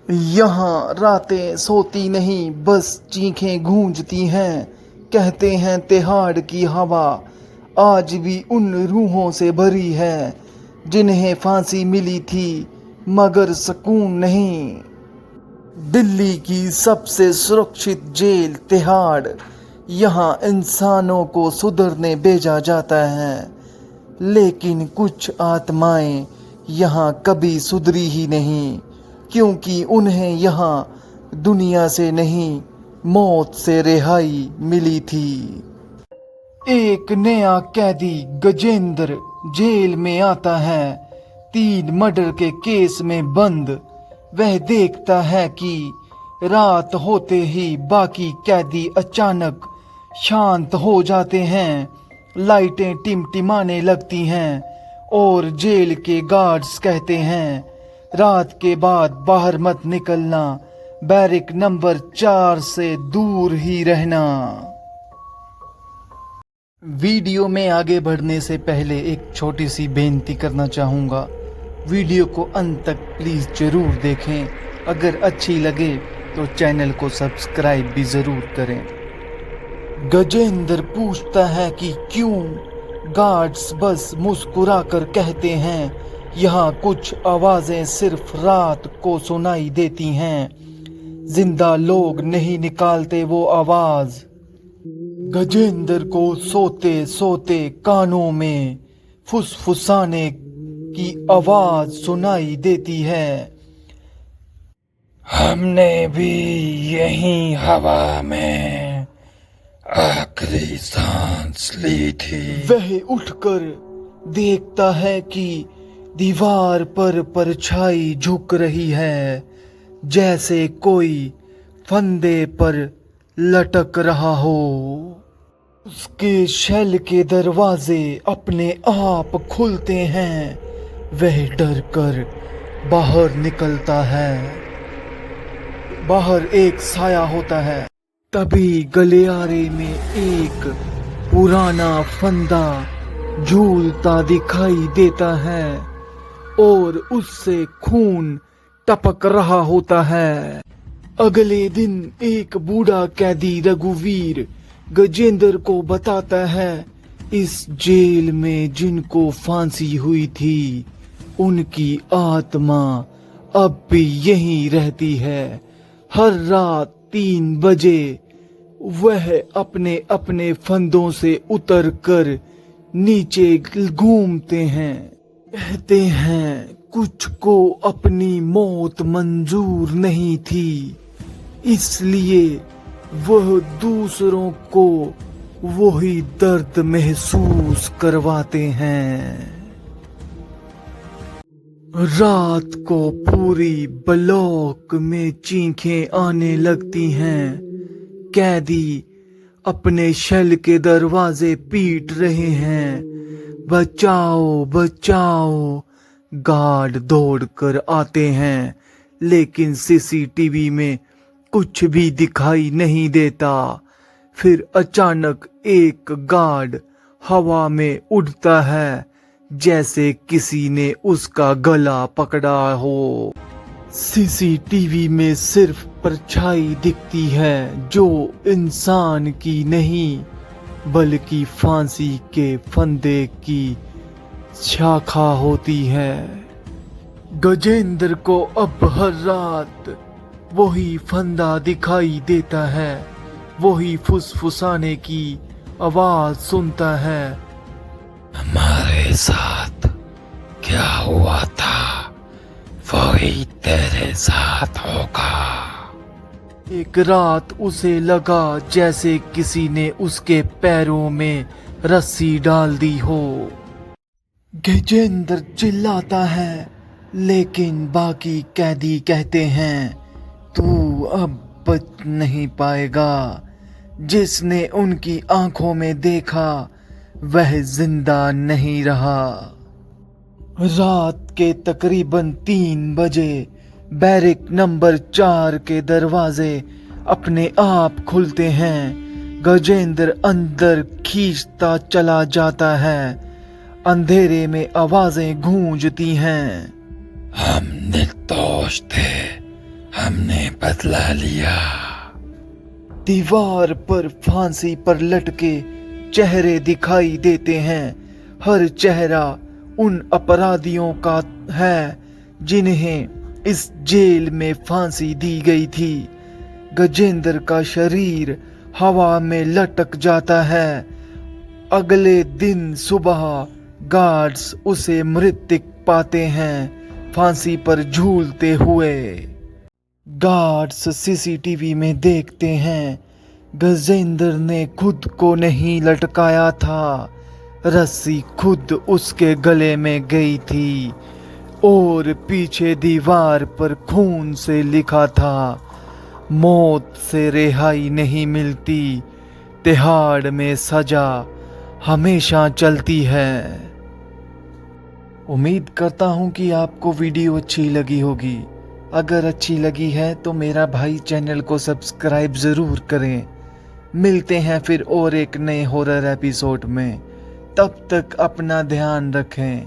यहाँ रातें सोती नहीं, बस चीखें गूंजती हैं। कहते हैं तिहाड़ की हवा आज भी उन रूहों से भरी है जिन्हें फांसी मिली थी मगर सुकून नहीं। दिल्ली की सबसे सुरक्षित जेल तिहाड़, यहाँ इंसानों को सुधरने भेजा जाता है, लेकिन कुछ आत्माएं यहाँ कभी सुधरी ही नहीं, क्योंकि उन्हें यहाँ दुनिया से नहीं मौत से रिहाई मिली थी। एक नया कैदी गजेंद्र जेल में आता है, 3 मर्डर के केस में बंद। वह देखता है कि रात होते ही बाकी कैदी अचानक शांत हो जाते हैं, लाइटें टिमटिमाने लगती हैं और जेल के गार्ड्स कहते हैं रात के बाद बाहर मत निकलना, बैरिक नंबर 4 से दूर ही रहना। वीडियो में आगे बढ़ने से पहले एक छोटी सी बेनती करना चाहूँगा। वीडियो को अंत तक प्लीज़ ज़रूर देखें। अगर अच्छी लगे तो चैनल को सब्सक्राइब भी ज़रूर करें। गजेंद्र पूछता है कि क्यों। गार्ड्स बस मुस्कुरा कर कहते हैं यहाँ कुछ आवाज़ें सिर्फ रात को सुनाई देती हैं, जिंदा लोग नहीं निकालते वो आवाज़। गजेंद्र को सोते सोते कानों में फुसफुसाने की आवाज सुनाई देती है। हमने भी यही हवा में आखिरी सांस ली थी। वह उठकर देखता है कि दीवार पर परछाई झुक रही है, जैसे कोई फंदे पर लटक रहा हो। उसके शेल के दरवाजे अपने आप खुलते हैं। वह डर कर बाहर निकलता है। बाहर एक साया होता है। तभी गलियारे में एक पुराना फंदा झूलता दिखाई देता है और उससे खून टपक रहा होता है। अगले दिन एक बूढ़ा कैदी रघुवीर गजेंद्र को बताता है इस जेल में जिनको फांसी हुई थी उनकी आत्मा अब भी यहीं रहती है। हर रात 3 बजे वह अपने अपने फंदों से उतर कर नीचे घूमते हैं। कहते हैं कुछ को अपनी मौत मंजूर नहीं थी, इसलिए वह दूसरों को वही दर्द महसूस करवाते हैं। रात को पूरी ब्लॉक में चीखें आने लगती हैं। कैदी अपने शेल के दरवाजे पीट रहे हैं, बचाओ बचाओ। गार्ड दौड़कर आते हैं, लेकिन सीसीटीवी में कुछ भी दिखाई नहीं देता। फिर अचानक एक गार्ड हवा में उड़ता है, जैसे किसी ने उसका गला पकड़ा हो। सीसीटीवी में सिर्फ परछाई दिखती है, जो इंसान की नहीं बल्कि फांसी के फंदे की शाखा होती है। गजेंद्र को अब हर रात वही फंदा दिखाई देता है, वही फुसफुसाने की आवाज सुनता है। हमारे साथ क्या हुआ था वही तेरे साथ होगा। एक रात उसे लगा जैसे किसी ने उसके पैरों में रस्सी डाल दी हो। गजेंद्र चिल्लाता है, लेकिन बाकी कैदी कहते हैं तू अब बच नहीं पाएगा। जिसने उनकी आंखों में देखा वह जिंदा नहीं रहा। रात के तकरीबन 3 बजे बैरिक नंबर 4 के दरवाजे अपने आप खुलते हैं। गजेंद्र अंदर खींचता चला जाता है। अंधेरे में आवाजें गूंजती हैं। हम निर्दोष थे, हमने बदला लिया। दीवार पर फांसी पर लटके चेहरे दिखाई देते हैं। हर चेहरा उन अपराधियों का है जिन्हें इस जेल में फांसी दी गई थी। गजेंद्र का शरीर हवा में लटक जाता है। अगले दिन सुबह गार्ड्स उसे मृतक पाते हैं फांसी पर झूलते हुए। गार्ड्स सीसीटीवी में देखते हैं गजेंद्र ने खुद को नहीं लटकाया था, रस्सी खुद उसके गले में गई थी और पीछे दीवार पर खून से लिखा था, मौत से रिहाई नहीं मिलती, तिहाड़ में सजा हमेशा चलती है। उम्मीद करता हूँ कि आपको वीडियो अच्छी लगी होगी। अगर अच्छी लगी है तो मेरा भाई चैनल को सब्सक्राइब ज़रूर करें। मिलते हैं फिर और एक नए हॉरर एपिसोड में। तब तक अपना ध्यान रखें।